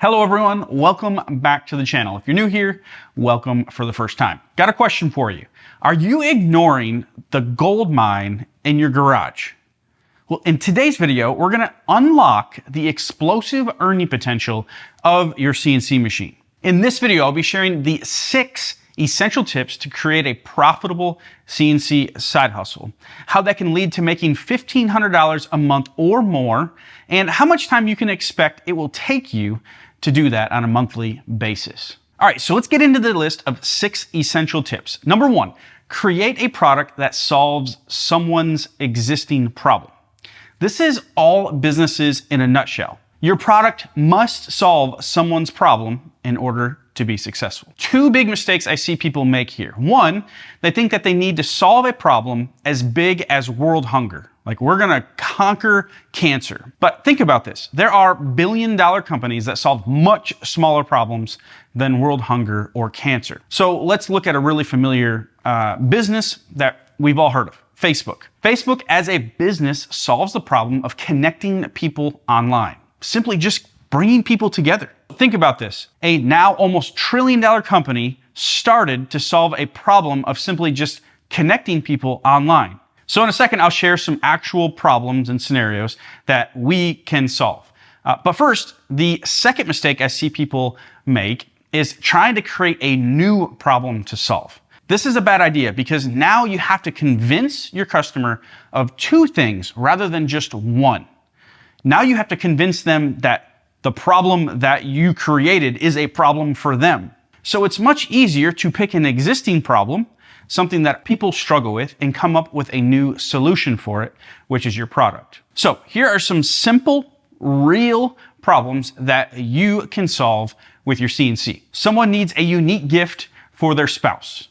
Hello everyone, welcome back to the channel. If you're new here, welcome for the first time. Got a question for you. Are you ignoring the gold mine in your garage? Well, in today's video, we're gonna unlock the explosive earning potential of your CNC machine. In this video, I'll be sharing the 6 essential tips to create a profitable CNC side hustle, how that can lead to making $1,500 a month or more, and how much time you can expect it will take you to do that on a monthly basis. All right, so let's get into the list of 6 essential tips. Number 1, create a product that solves someone's existing problem. This is all businesses in a nutshell. Your product must solve someone's problem in order to be successful. 2 big mistakes I see people make here. 1, they think that they need to solve a problem as big as world hunger. Like, we're gonna conquer cancer. But think about this. There are billion-dollar companies that solve much smaller problems than world hunger or cancer. So let's look at a really familiar business that we've all heard of, Facebook. Facebook as a business solves the problem of connecting people online. Simply just bringing people together. Think about this. A now almost trillion-dollar company started to solve a problem of simply just connecting people online. So in a second, I'll share some actual problems and scenarios that we can solve. But first, the second mistake I see people make is trying to create a new problem to solve. This is a bad idea because now you have to convince your customer of 2 things rather than just 1. Now you have to convince them that the problem that you created is a problem for them. So it's much easier to pick an existing problem, something that people struggle with, and come up with a new solution for it, which is your product. So here are some simple, real problems that you can solve with your CNC. Someone needs a unique gift for their spouse.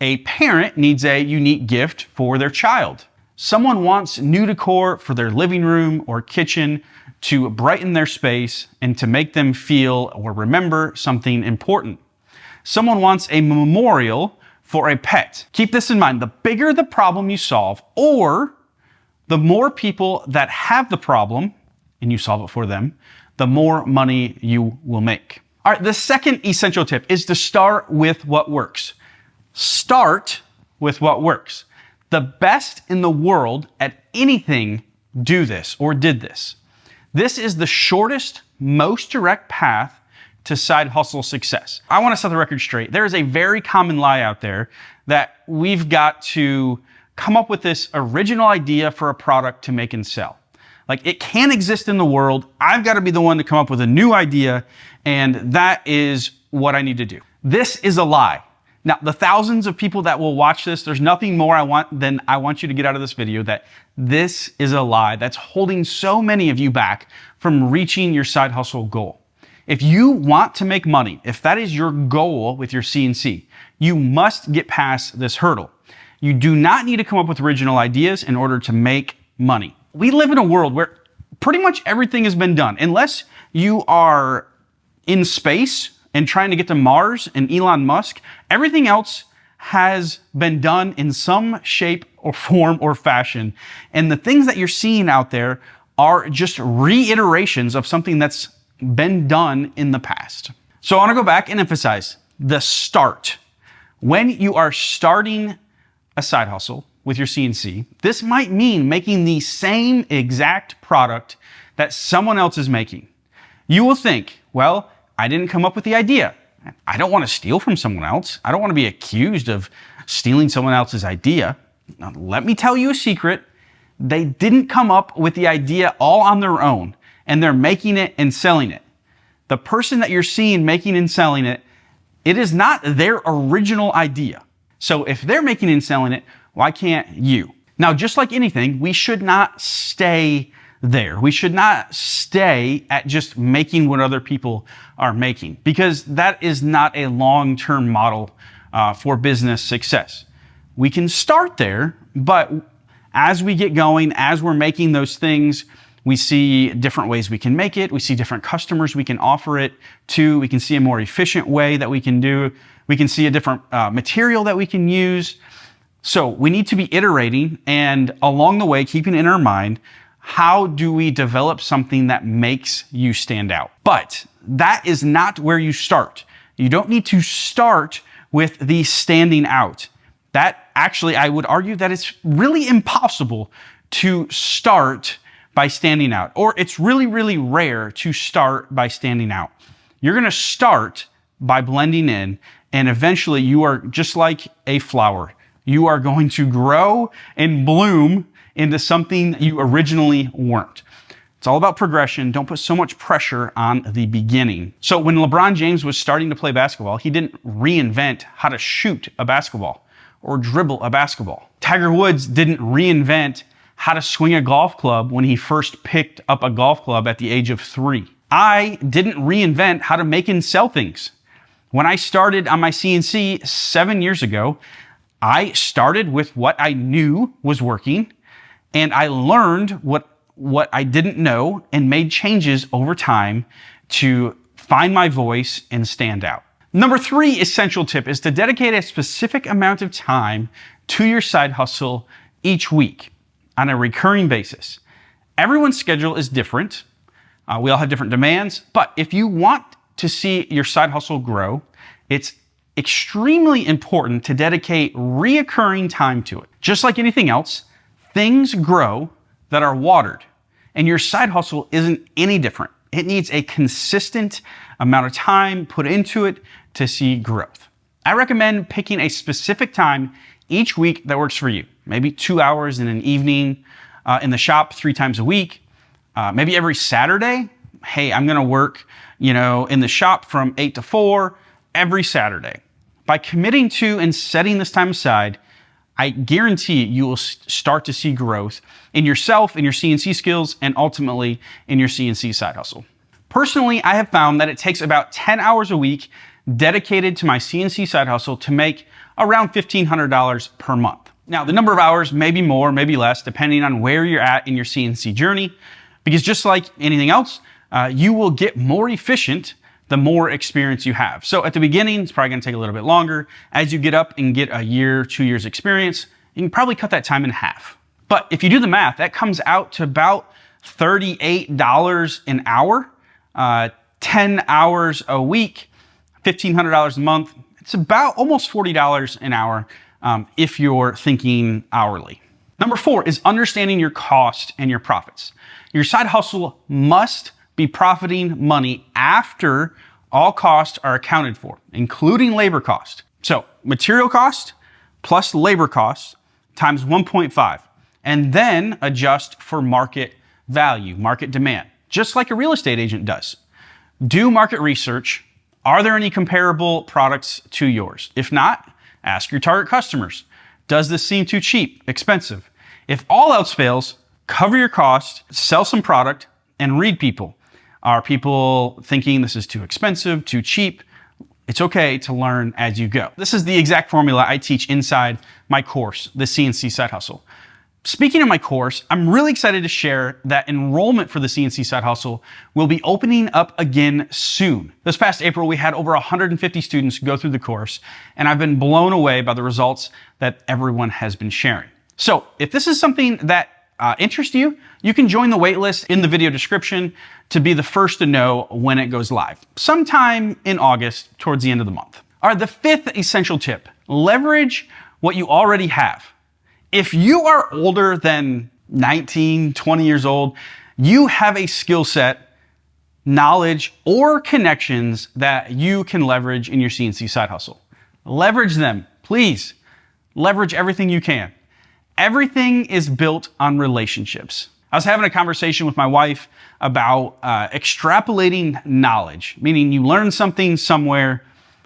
A parent needs a unique gift for their child. Someone wants new decor for their living room or kitchen to brighten their space and to make them feel or remember something important. Someone wants a memorial for a pet. Keep this in mind. The bigger the problem you solve, or the more people that have the problem and you solve it for them, the more money you will make. All right, the second essential tip is to start with what works. Start with what works. The best in the world at anything do this or did this. This is the shortest, most direct path to side hustle success. I want to set the record straight. There is a very common lie out there that we've got to come up with this original idea for a product to make and sell. Like, it can't exist in the world. I've got to be the one to come up with a new idea, and that is what I need to do. This is a lie. Now, the thousands of people that will watch this, there's nothing more I want you to get out of this video, that this is a lie that's holding so many of you back from reaching your side hustle goal. If you want to make money, if that is your goal with your CNC, you must get past this hurdle. You do not need to come up with original ideas in order to make money. We live in a world where pretty much everything has been done. Unless you are in space and trying to get to Mars and Elon Musk, everything else has been done in some shape or form or fashion. And the things that you're seeing out there are just reiterations of something that's been done in the past. So I want to go back and emphasize the start. When you are starting a side hustle with your CNC, this might mean making the same exact product that someone else is making. You will think, well, I didn't come up with the idea. I don't want to steal from someone else. I don't want to be accused of stealing someone else's idea. Now, let me tell you a secret. They didn't come up with the idea all on their own, and they're making it and selling it. The person that you're seeing making and selling it, it is not their original idea. So if they're making and selling it, why can't you? Now, just like anything, we should not stay there. We should not stay at just making what other people are making, because that is not a long-term model for business success. We can start there, but as we get going, as we're making those things, we see different ways we can make it. We see different customers we can offer it to. We can see a more efficient way that we can do. We can see a different material that we can use. So we need to be iterating, and along the way, keeping in our mind how do we develop something that makes you stand out? But that is not where you start. You don't need to start with the standing out. That actually, I would argue that it's really impossible to start by standing out, or it's really, really rare to start by standing out. You're gonna start by blending in, and eventually you are just like a flower. You are going to grow and bloom into something you originally weren't. It's all about progression. Don't put so much pressure on the beginning. So when LeBron James was starting to play basketball, he didn't reinvent how to shoot a basketball or dribble a basketball. Tiger Woods didn't reinvent how to swing a golf club when he first picked up a golf club at the age of 3. I didn't reinvent how to make and sell things. When I started on my CNC 7 years ago, I started with what I knew was working, and I learned what I didn't know and made changes over time to find my voice and stand out. Number 3 essential tip is to dedicate a specific amount of time to your side hustle each week on a recurring basis. Everyone's schedule is different. We all have different demands, but if you want to see your side hustle grow, it's extremely important to dedicate reoccurring time to it. Just like anything else, things grow that are watered, and your side hustle isn't any different. It needs a consistent amount of time put into it to see growth. I recommend picking a specific time each week that works for you. Maybe 2 hours in an evening in the shop 3 times a week. Maybe every Saturday. Hey, I'm gonna work, in the shop from 8 to 4 every Saturday. By committing to and setting this time aside, I guarantee you will start to see growth in yourself, in your CNC skills, and ultimately in your CNC side hustle. Personally, I have found that it takes about 10 hours a week dedicated to my CNC side hustle to make around $1,500 per month. Now, the number of hours may be more, maybe less, depending on where you're at in your CNC journey, because just like anything else, you will get more efficient the more experience you have. So at the beginning, it's probably gonna take a little bit longer. As you get up and get a year, 2 years experience, you can probably cut that time in half. But if you do the math, that comes out to about $38 an hour, 10 hours a week, $1,500 a month. It's about almost $40 an hour if you're thinking hourly. Number 4 is understanding your cost and your profits. Your side hustle must be profiting money after all costs are accounted for, including labor cost. So material cost plus labor cost times 1.5, and then adjust for market value, market demand, just like a real estate agent does. Do market research. Are there any comparable products to yours? If not, ask your target customers. Does this seem too cheap, expensive? If all else fails, cover your costs, sell some product, and read people. Are people thinking this is too expensive, too cheap? It's okay to learn as you go. This is the exact formula I teach inside my course, the CNC Side Hustle. Speaking of my course, I'm really excited to share that enrollment for the CNC Side Hustle will be opening up again soon. This past April, we had over 150 students go through the course, and I've been blown away by the results that everyone has been sharing. So if this is something that interests you, you can join the waitlist in the video description to be the first to know when it goes live, sometime in August, towards the end of the month. All right, the 5th essential tip, leverage what you already have. If you are older than 19, 20 years old, you have a skill set, knowledge, or connections that you can leverage in your CNC side hustle. Leverage them, please. Leverage everything you can. Everything is built on relationships. I was having a conversation with my wife about extrapolating knowledge, meaning you learn something somewhere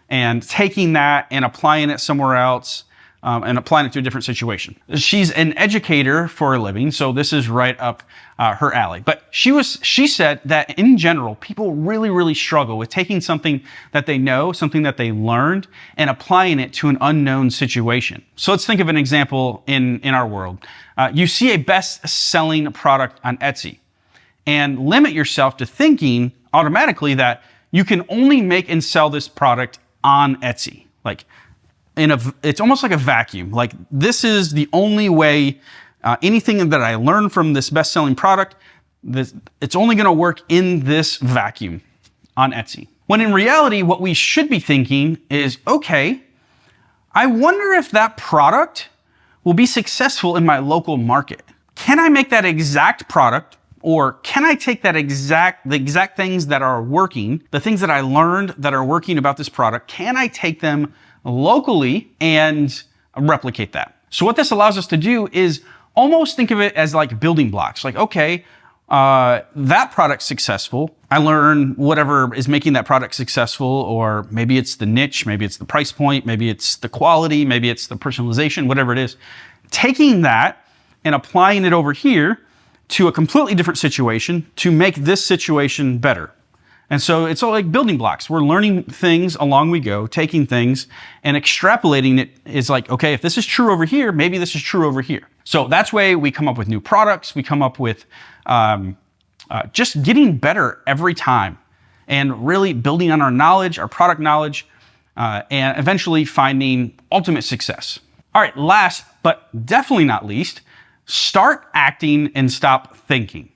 and taking that and applying it somewhere else and applying it to a different situation. She's an educator for a living, so this is right up her alley. But she said that in general, people really struggle with taking something that they know, something that they learned, and applying it to an unknown situation. So let's think of an example in our world. You see a best-selling product on Etsy, and limit yourself to thinking automatically that you can only make and sell this product on Etsy. Like, it's almost like a vacuum. Like, this is the only way anything that I learn from this best-selling product, it's only going to work in this vacuum on Etsy. When in reality, what we should be thinking is, okay, I wonder if that product will be successful in my local market. Can I make that exact product, or can I take the exact things that are working, the things that I learned that are working about this product, can I take them locally and replicate that? So what this allows us to do is almost think of it as like building blocks. Like, okay, that product's successful. I learn whatever is making that product successful, or maybe it's the niche, maybe it's the price point, maybe it's the quality, maybe it's the personalization, whatever it is. Taking that and applying it over here to a completely different situation to make this situation better. And so it's all like building blocks. We're learning things along we go, taking things and extrapolating it is like, okay, if this is true over here, maybe this is true over here. So that's way we come up with new products. We come up with just getting better every time and really building on our knowledge, our product knowledge, and eventually finding ultimate success. All right, last but definitely not least, start acting and stop thinking.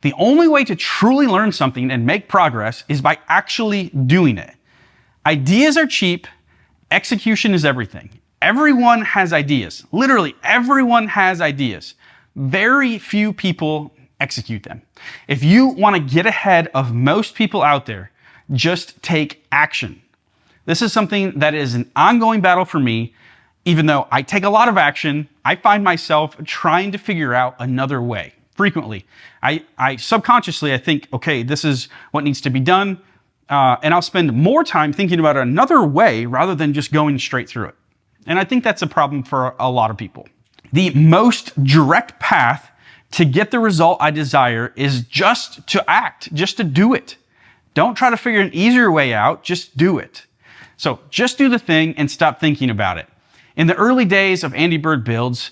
The only way to truly learn something and make progress is by actually doing it. Ideas are cheap, execution is everything. Everyone has ideas. Literally, everyone has ideas. Very few people execute them. If you want to get ahead of most people out there, just take action. This is something that is an ongoing battle for me. Even though I take a lot of action, I find myself trying to figure out another way. Frequently, I subconsciously, I think, okay, this is what needs to be done. And I'll spend more time thinking about another way rather than just going straight through it. And I think that's a problem for a lot of people. The most direct path to get the result I desire is just to act, just to do it. Don't try to figure an easier way out, just do it. So just do the thing and stop thinking about it. In the early days of ANDYBIRD builds,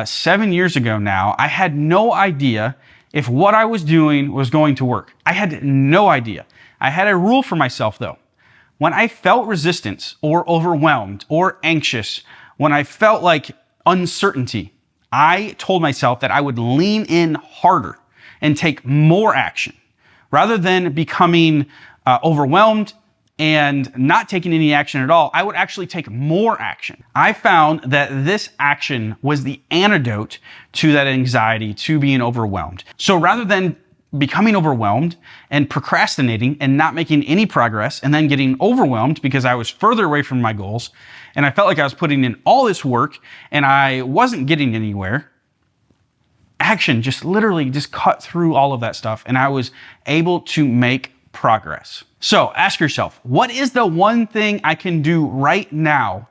7 years ago now, I had no idea if what I was doing was going to work. I had no idea. I had a rule for myself though. When I felt resistance or overwhelmed or anxious, when I felt like uncertainty, I told myself that I would lean in harder and take more action. Rather than becoming overwhelmed and not taking any action at all, I would actually take more action. I found that this action was the antidote to that anxiety, to being overwhelmed. So rather than becoming overwhelmed and procrastinating and not making any progress and then getting overwhelmed because I was further away from my goals and I felt like I was putting in all this work and I wasn't getting anywhere, action just literally just cut through all of that stuff and I was able to make progress. So ask yourself, what is the one thing I can do right now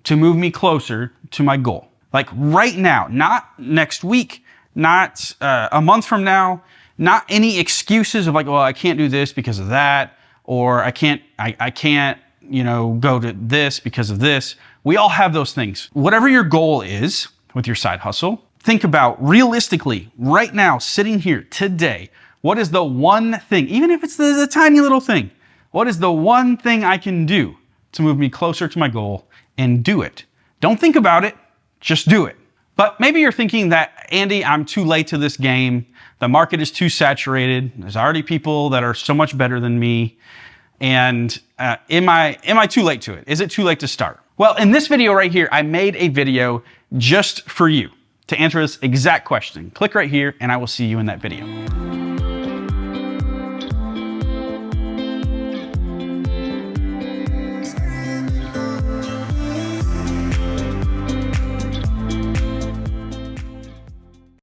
to move me closer to my goal? Like right now, not next week, not a month from now, not any excuses of like, well, I can't do this because of that, or I can't, go to this because of this. We all have those things. Whatever your goal is with your side hustle, think about realistically right now, sitting here today, what is the one thing, even if it's the tiny little thing, what is the one thing I can do to move me closer to my goal, and do it? Don't think about it, just do it. But maybe you're thinking that, Andy, I'm too late to this game. The market is too saturated. There's already people that are so much better than me. And am I too late to it? Is it too late to start? Well, in this video right here, I made a video just for you to answer this exact question. Click right here and I will see you in that video.